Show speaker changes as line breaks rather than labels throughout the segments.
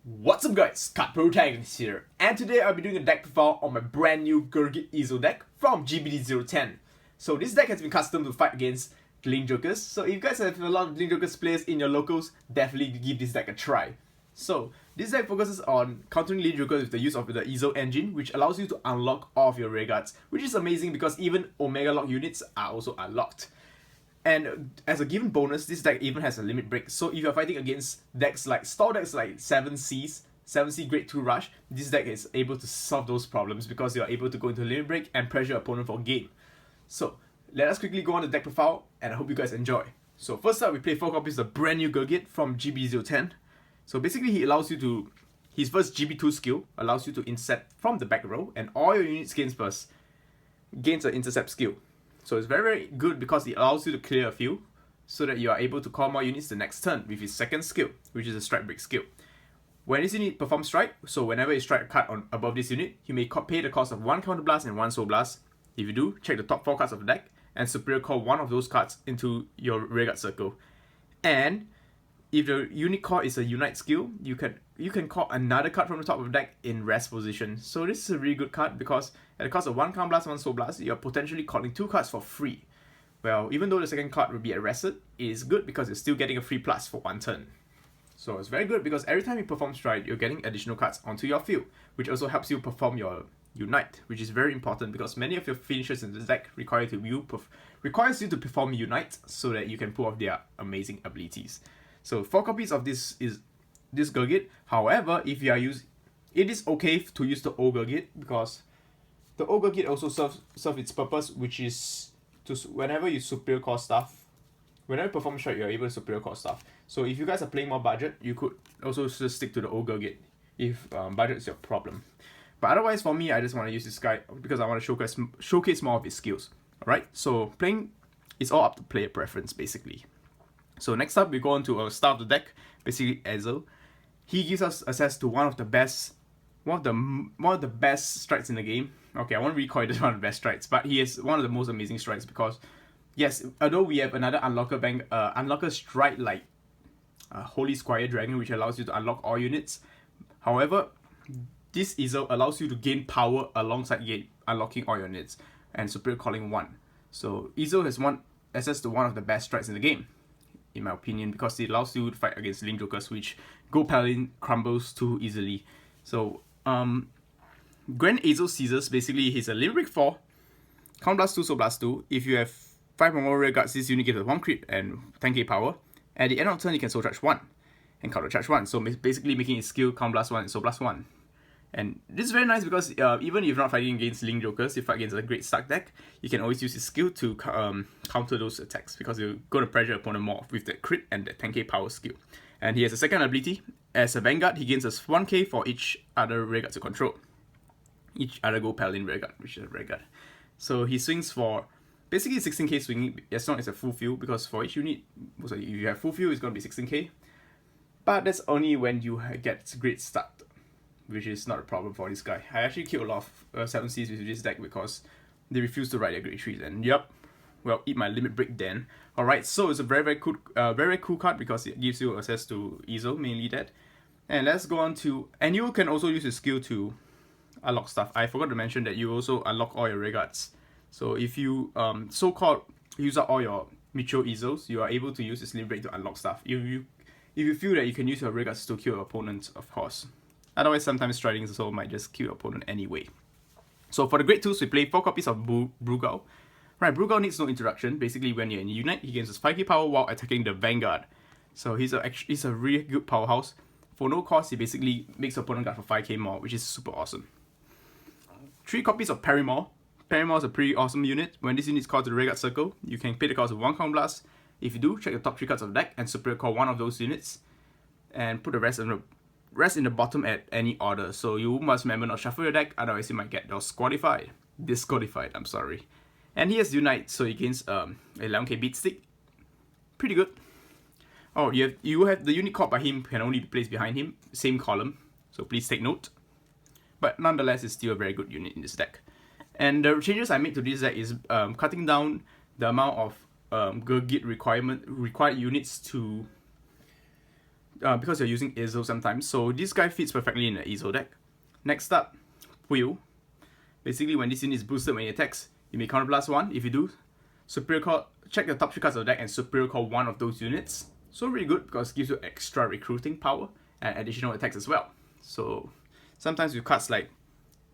What's up guys, Cardprotagonist here, and today I'll be doing a deck profile on my brand new Gurguit Ezel deck from GBT-10. So this deck has been custom to fight against Link Jokers, so if you guys have a lot of Link Jokers players in your locals, definitely give this deck a try. So this deck focuses on countering Link Jokers with the use of the Ezel engine, which allows you to unlock all of your rare guards, which is amazing because even Omega lock units are also unlocked. And as a given bonus, this deck even has a limit break. So if you're fighting against decks like stall decks like 7C Grade 2 Rush, this deck is able to solve those problems because you're able to go into limit break and pressure your opponent for game. So let us quickly go on the deck profile, and I hope you guys enjoy. So first up, we play 4 copies of the brand new Gurguit from GBT-10. So basically, he allows you to, his first GB2 skill allows you to intercept from the back row, and all your units gains an intercept skill. So it's very, very good because it allows you to clear a field so that you are able to call more units the next turn with his second skill, which is a strike break skill. When this unit performs strike, so whenever you strike a card above this unit, you may pay the cost of 1 counter blast and 1 soul blast. If you do, check the top 4 cards of the deck and superior call one of those cards into your rear guard circle. And if the unit call is a unite skill, you can call another card from the top of the deck in rest position. So this is a really good card because at the cost of 1 counter blast, 1 soul blast, you're potentially calling 2 cards for free. Well, even though the second card will be arrested, it is good because you're still getting a free plus for 1 turn. So it's very good because every time you perform strike, you're getting additional cards onto your field, which also helps you perform your unite, which is very important because many of your finishers in the deck requires you to perform unite so that you can pull off their amazing abilities. So 4 copies of this Gurguit. However, if you are it is okay to use the old Gurguit because the old Gurguit also serves its purpose, which is to whenever you superior call stuff, whenever you perform strike, you're able to superior call stuff. So if you guys are playing more budget, you could also just stick to the old Gurguit if budget is your problem. But otherwise, for me, I just want to use this guy because I want to showcase more of his skills. Alright, so playing is all up to player preference basically. So next up, we go on to our start of the deck, basically Ezel. He gives us access to one of the best strikes in the game. Okay, I won't really call it one of the best strikes, but he is one of the most amazing strikes because, yes, although we have another unlocker strike like Holy Squire Dragon, which allows you to unlock all units. However, this Ezel allows you to gain power alongside unlocking all units and superior calling 1. So Ezel has access to one of the best strikes in the game, in my opinion, because it allows you to fight against Link Jokers, which Go Paladin crumbles too easily. So, Grand Ezel Caesars, basically, he's a limit break 4, count blast 2, soul blast 2. If you have 5 or more rear guards, this unit gives us 1 crit and 10k power. At the end of turn, you can soul charge 1 and counter charge 1. So basically making his skill count blast 1 and soul blast 1. And this is very nice because even if you're not fighting against Link Jokers, you fight against a great stack deck, you can always use his skill to counter those attacks because you're going to pressure your opponent more with that crit and that 10k power skill. And he has a second ability. As a Vanguard, he gains us 1k for each other rear guard to control. Each other Go Paladin rear guard, which is a rear guard. So he swings for basically 16k swinging as long as a full field, because for each unit, so if you have full field, it's going to be 16k. But that's only when you get great start, which is not a problem for this guy. I actually killed a lot of 7Cs with this deck because they refuse to ride their grade 3s, and yep, well, eat my limit break then. Alright, so it's a very cool card because it gives you access to Ezel, mainly that. And let's go on to, and you can also use his skill to unlock stuff. I forgot to mention that you also unlock all your rear guards. So if you so-called use up all your mature Ezels, you are able to use this limit break to unlock stuff. If you feel that you can use your rear guards to kill your opponent, of course. Otherwise, sometimes striding also might just kill your opponent anyway. So for the grade 2s, we play 4 copies of Brugal. Right, Brugal needs no introduction. Basically, when you're in Unite, he gains his 5k power while attacking the Vanguard. So he's a really good powerhouse. For no cost, he basically makes your opponent guard for 5k more, which is super awesome. 3 copies of Paramore. Paramore is a pretty awesome unit. When this unit is called to the rear guard circle, you can pay the cost of 1 count blast. If you do, check the top 3 cards of the deck and superior call one of those units, and put the rest in the bottom at any order. So you must remember not shuffle your deck, otherwise you might get disqualified. I'm sorry. And he has Unite, so he gains 11k beat stick. Pretty good. Oh, you have the unit called by him can only be placed behind him, same column. So please take note. But nonetheless, it's still a very good unit in this deck. And the changes I made to this deck is cutting down the amount of Gurguit required units to because you're using Ezel sometimes. So this guy fits perfectly in the Ezel deck. Next up, Wheel. Basically, when this unit is boosted when it attacks, you may counterblast 1. If you do, superior call, check the top 3 cards of the deck and superior call 1 of those units. So really good because it gives you extra recruiting power and additional attacks as well. So sometimes with cards like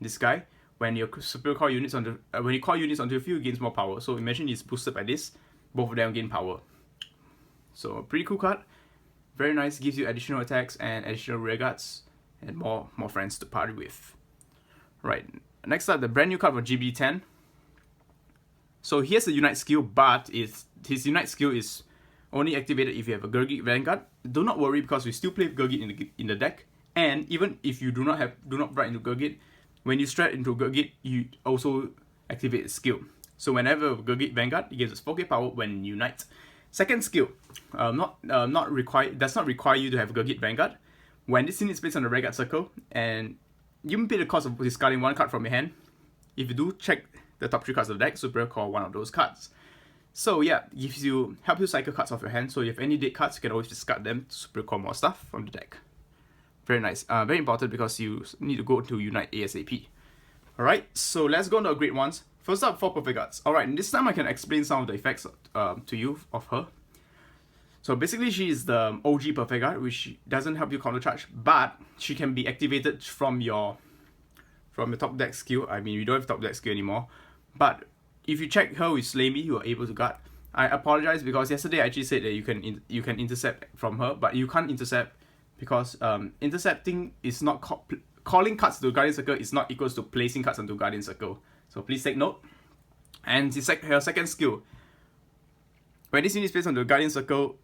this guy, when you superior call units onto when you call units onto the field, it gains more power. So imagine it's boosted by this, both of them gain power. So pretty cool card, very nice, gives you additional attacks and additional rear guards and more friends to party with. Right, next up, the brand new card for GBT-10. So he has a Unite skill, but his Unite skill is only activated if you have a Gurguit Vanguard. Do not worry because we still play Gurguit in the deck, and even if you do not write into Gurguit, when you strat into Gurguit, you also activate the skill. So whenever Gurguit Vanguard, it gives us 4k power when Unite. Second skill, does not require you to have Gurguit Vanguard. When this unit is placed on the Vanguard circle, and you may pay the cost of discarding 1 card from your hand. If you do, check the top 3 cards of the deck, superior call 1 of those cards. So yeah, helps you cycle cards off your hand. So if you have any dead cards, you can always discard them to superior call more stuff from the deck. Very nice. Very important because you need to go to Unite ASAP. Alright, so let's go on to our great ones. First up, 4 Perfect Guards. Alright, this time I can explain some of the effects to you of her. So basically, she is the OG Perfect Guard, which doesn't help you counter charge, but she can be activated from your top deck skill. I mean, we don't have top deck skill anymore, but if you check her with Slay Me, you are able to guard. I apologize because yesterday I actually said that you can intercept from her, but you can't intercept because intercepting is not calling cards to Guardian Circle is not equals to placing cards onto Guardian Circle. So please take note. And her second skill, when this unit is placed on the Guardian Circle,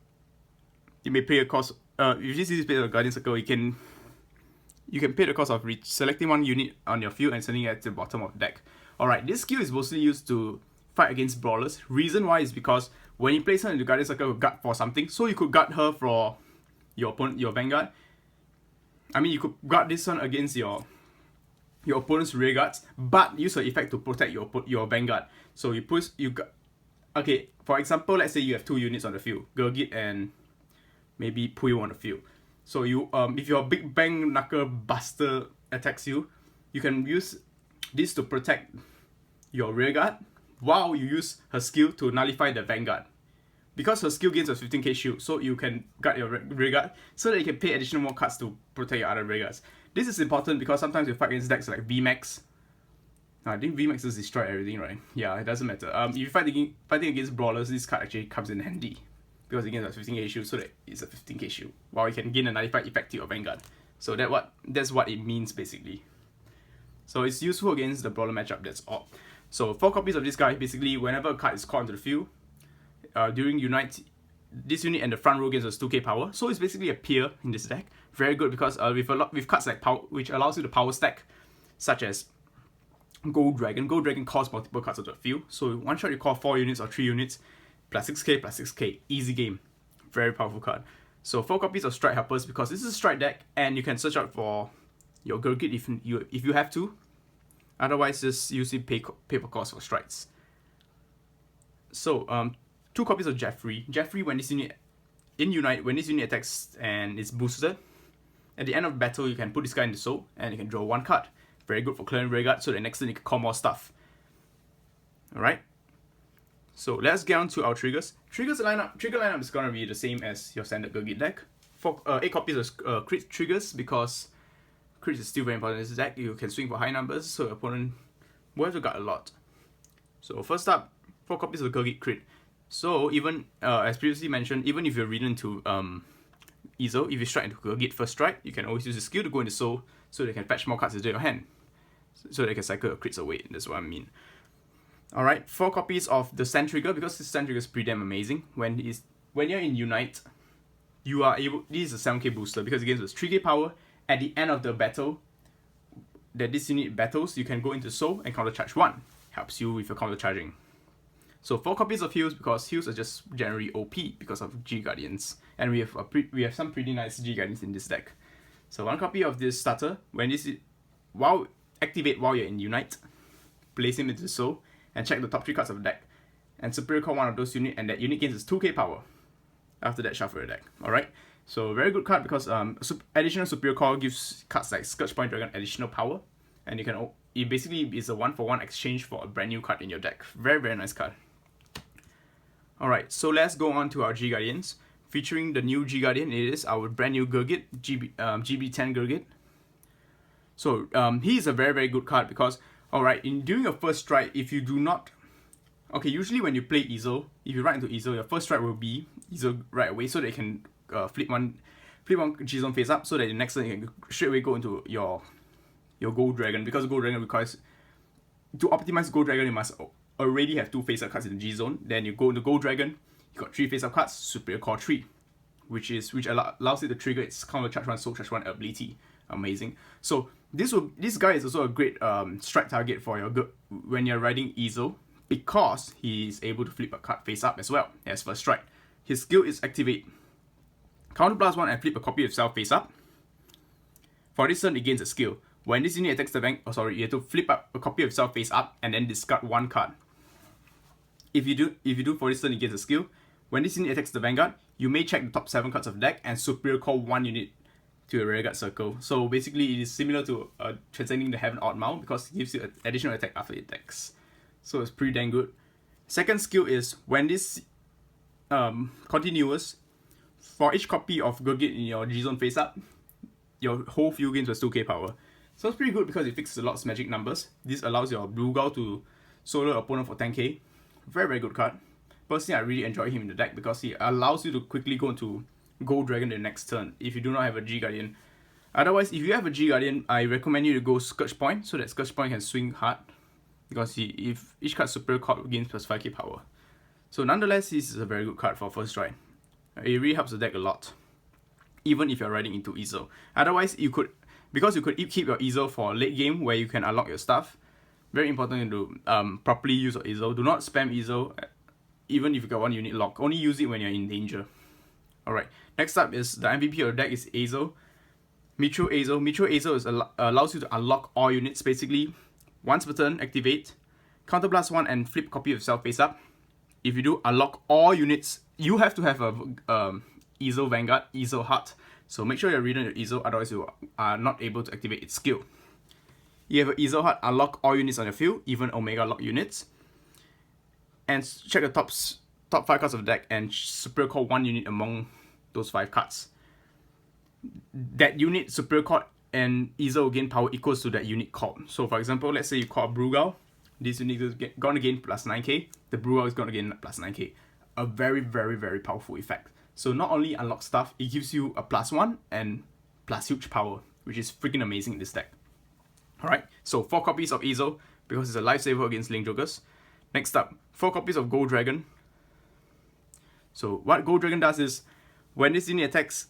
you may pay a cost. If this unit is placed on the Guardian Circle, you can pay the cost of selecting 1 unit on your field and sending it to the bottom of the deck. Alright, this skill is mostly used to fight against brawlers. Reason why is because when you place her in the Guardian Circle, you guard for something. So you could guard her for your Vanguard. I mean, you could guard this one against your opponent's rear guards, but use her effect to protect your Vanguard. So okay, for example, let's say you have 2 units on the field, Gurguit and maybe Puyo on the field. So if your Big Bang Knuckle Buster attacks you, you can use this to protect your rear guard while you use her skill to nullify the Vanguard. Because her skill gains a 15k shield, so you can guard your rear guard so that you can pay additional more cards to protect your other rear guards. This is important because sometimes you fight against decks like VMAX. I think VMAX just destroy everything, right? Yeah, it doesn't matter. If you fighting against brawlers, this card actually comes in handy because it gains a 15k shield, so that it's a 15k shield, while you can gain a nullified effect to your Vanguard. So that's what it means basically. So it's useful against the brawler matchup, that's all. So 4 copies of this guy, basically whenever a card is called into the field, during Unite, this unit and the front row gives us 2k power. So it's basically a peer in this deck. Very good because with cards like power, which allows you to power stack, such as Gold Dragon. Gold Dragon calls multiple cards onto the field. So one shot you call 4 units or 3 units, plus 6k, easy game. Very powerful card. So 4 copies of Strike Helpers because this is a strike deck and you can search out for your Gurguit if you have to. Otherwise, just use the paper cost for strikes. So 2 copies of Jeffrey. Jeffrey, when this unit in Unite, when this unit attacks and is boosted, at the end of battle you can put this guy in the soul and you can draw 1 card. Very good for clearing rear guard, so the next turn you can call more stuff. Alright. So let's get on to our triggers. Trigger lineup is gonna be the same as your standard Gurguit deck. 8 copies of crit triggers because crit is still very important in this deck. You can swing for high numbers, so your opponent will have to guard a lot. So first up, 4 copies of Gurguit crit. So even as previously mentioned, even if you're ridden to Ezel, if you strike into Gurguit first strike, you can always use the skill to go into soul so they can fetch more cards into your hand. So they can cycle your crits away, that's what I mean. Alright, 4 copies of the Stand Trigger, because this Stand Trigger is pretty damn amazing. When you're in Unite, you are able, this is a 7k booster because it gives us 3k power. At the end of the battle that this unit battles, you can go into soul and counter charge 1. Helps you with your counter charging. So 4 copies of heals because heals are just generally OP because of G Guardians, and we have some pretty nice G Guardians in this deck. So 1 copy of this starter, when this is activate while you're in Unite, place him into soul and check the top 3 cards of the deck, and superior call 1 of those units, and that unit gains 2k power. After that, shuffle your deck. Alright. So very good card because additional superior core gives cards like Scourge Point Dragon additional power, and you can it basically is a 1-for-1 exchange for a brand new card in your deck. Very, very nice card. Alright, so let's go on to our G Guardians. Featuring the new G Guardian, it is our brand new Gurguit, GBT-10 Gurguit. So he is a very, very good card because, alright, during your first strike, if you do not... Okay, usually when you play Ezel, if you ride into Ezel, your first strike will be Ezel right away so that you can flip one G-Zone face up so that the next turn you can straight away go into your Gold Dragon, because Gold Dragon requires, to optimize Gold Dragon, you must already have 2 face-up cards in the G-Zone. Then you go into Gold Dragon, you got 3 face-up cards, Superior Core 3, which allows it to trigger its Counter Charge 1, Soul Charge 1 ability. Amazing. So this guy is also a great strike target for your when you're riding Ezel, because he is able to flip a card face up as well as first strike. His skill is activate Counter +1 and flip a copy of itself face up. For this turn, it gains a skill. When this unit attacks the bank, you have to flip up a copy of itself face up and then discard 1 card. If you do for this turn, it gains a skill. When this unit attacks the Vanguard, you may check the top 7 cards of the deck and superior call 1 unit to a rearguard circle. So basically, it is similar to transcending the Heaven Odd Mount because it gives you an additional attack after it attacks. So it's pretty dang good. Second skill is when this continuous, for each copy of Gurguit in your G-Zone face up, your whole field gains was 2k power. So it's pretty good because it fixes a lot of magic numbers. This allows your blue Gao to solo opponent for 10k. Very, very good card. Personally, I really enjoy him in the deck because he allows you to quickly go into Gold Dragon the next turn if you do not have a G Guardian. Otherwise, if you have a G Guardian, I recommend you to go Scourge Point so that Scourge Point can swing hard, because if each card superior card gains plus 5k power. So nonetheless, this is a very good card for first strike. It really helps the deck a lot, even if you're riding into Ezel. Otherwise, because you could keep your Ezel for late game where you can unlock your stuff. Very important to properly use your Ezel. Do not spam Ezel, even if you got 1 unit lock. Only use it when you're in danger. Alright, next up is the MVP of the deck is Ezel. Mithril Ezel. Mithril Ezel allows you to unlock all units basically. Once per turn, activate Counter +1 and flip copy of self face up. If you do unlock all units, you have to have a Ezel Vanguard, Ezel Heart. So make sure you're reading your Ezel, otherwise you are not able to activate its skill. You have an Ezel Heart, unlock all units on your field, even Omega lock units. And check the top 5 cards of the deck and superior call 1 unit among those 5 cards. That unit superior call and Ezel gain power equals to that unit called. So for example, let's say you call Brugao. This unit is gonna gain plus 9k. The Brugao is gonna gain plus 9k. A very, very, very powerful effect. So not only unlock stuff, it gives you a +1 and plus huge power, which is freaking amazing in this deck. Alright, so 4 copies of Ezel because it's a lifesaver against Link Jokers. Next up, 4 copies of Gold Dragon. So what Gold Dragon does is, when this unit attacks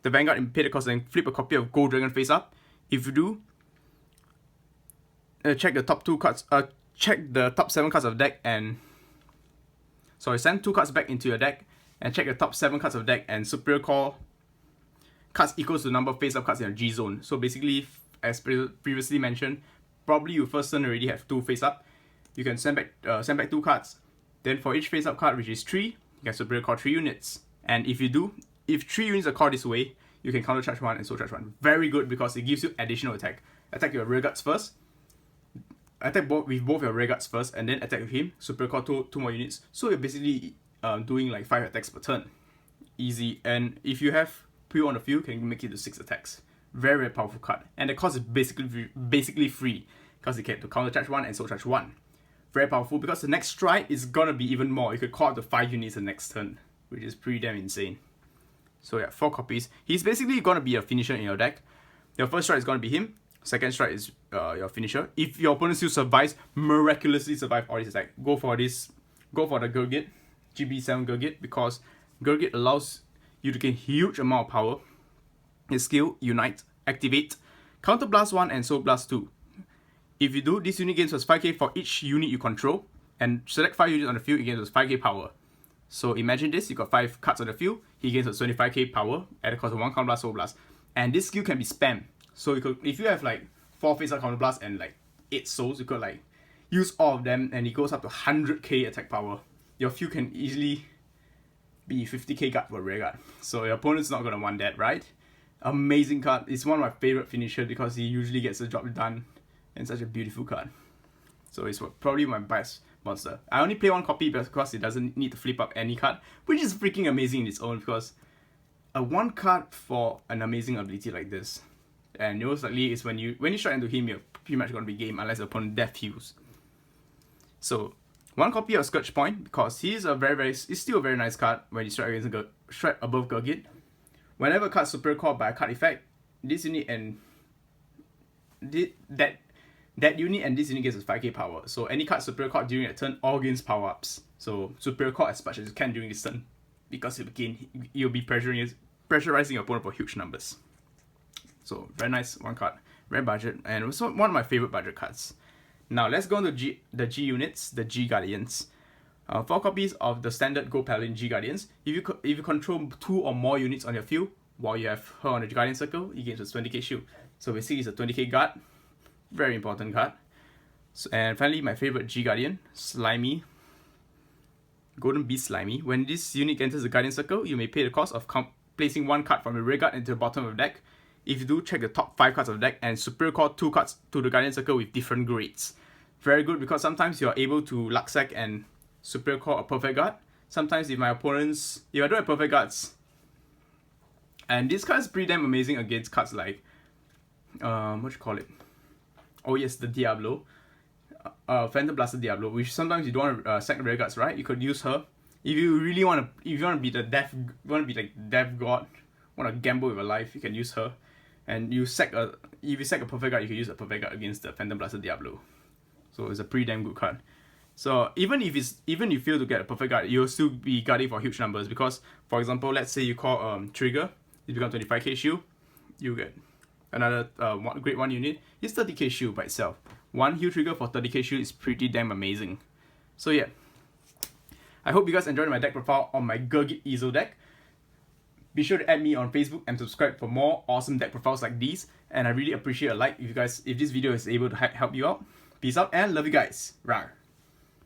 the Vanguard and pay the cost and flip a copy of Gold Dragon face up. If you do, check the top 2 cards, check the top 7 cards of the deck and... Sorry, send 2 cards back into your deck and check the top 7 cards of the deck and superior call cards equals to the number of face up cards in your G-Zone. So basically, as previously mentioned, probably you first turn already have 2 face up. You can send back 2 cards. Then for each face up card, which is 3, you can superior call 3 units. And if 3 units are called this way, you can counter charge 1 and soul charge 1. Very good because it gives you additional attack. Attack your rear guards first. Attack with both your rear guards first, and then attack with him. Superior call 2 more units. So you're basically doing like 5 attacks per turn. Easy. And if you have Pure on the field, you can make it to 6 attacks. Very, very powerful card. And the cost is basically free because you get to counter charge 1 and soul charge 1. Very powerful because the next strike is gonna be even more. You could call up to 5 units the next turn, which is pretty damn insane. So yeah, 4 copies. He's basically gonna be a finisher in your deck. Your first strike is gonna be him. Second strike is your finisher. If your opponent still survives, miraculously survive all these attacks, go for the Gurguit, GB7 Gurguit, because Gurguit allows you to gain huge amount of power. His skill, Unite, Activate, Counter +1 and Soul +2. If you do, this unit gains plus 5k for each unit you control, and select 5 units on the field, it gains plus 5k power. So imagine this, you got 5 cards on the field, he gains a 25k power at the cost of 1 Counter + Soul Blast. And this skill can be spammed. So you could, if you have like 4 face-up Counter Blast and like 8 souls, you could like use all of them and it goes up to 100k attack power. Your field can easily be 50k guard for a rare guard. So your opponent's not gonna want that, right? Amazing card. It's one of my favorite finishers because he usually gets the job done, and such a beautiful card. So it's probably my best monster. I only play one copy because it doesn't need to flip up any card, which is freaking amazing in its own, because a one card for an amazing ability like this, and most likely is when you strike into him, you're pretty much gonna be game unless the opponent death heals. So one copy of Scourge Point, because he's still a very nice card when you strike above Gurguit. Whenever a card super called by a card effect, this unit and that unit and this unit gets a 5k power. So any card superior called during a turn all gains power ups. So superior called as much as you can during this turn, because you'll be pressurizing your opponent for huge numbers. So very nice one card, very budget, and also one of my favorite budget cards. Now let's go into the G units, the G Guardians. 4 copies of the standard Gold Paladin G Guardians. If you control 2 or more units on your field while you have her on the Guardian Circle, he gains a 20k shield. So basically it's a 20k guard. Very important card. So, and finally, my favorite G Guardian, Slimy. Golden Beast Slimy. When this unit enters the Guardian Circle, you may pay the cost of placing 1 card from your rear guard into the bottom of the deck. If you do, check the top 5 cards of the deck and superior call 2 cards to the Guardian Circle with different grades. Very good, because sometimes you are able to luck sack and superior call a perfect guard. Sometimes if I don't have perfect guards, and this card is pretty damn amazing against cards like what you call it? Oh yes, the Diablo, Phantom Blaster Diablo, which sometimes you don't want to sack rear guards, right? You could use her if you really want to. If you want to be the death, death god, want to gamble with your life, you can use her. And if you sack a perfect guard, you can use a perfect guard against the Phantom Blaster Diablo. So it's a pretty damn good card. So even if you fail to get a perfect guard, you'll still be guarding for huge numbers, because for example, let's say you call Trigger, it becomes 25k shield, you get another grade 1 unit, it's 30k shield by itself. 1 heal trigger for 30k shield is pretty damn amazing. So yeah, I hope you guys enjoyed my deck profile on my Gurguit Ezel deck. Be sure to add me on Facebook and subscribe for more awesome deck profiles like these, and I really appreciate a like if this video is able to help you out. Peace out and love you guys. Rawr.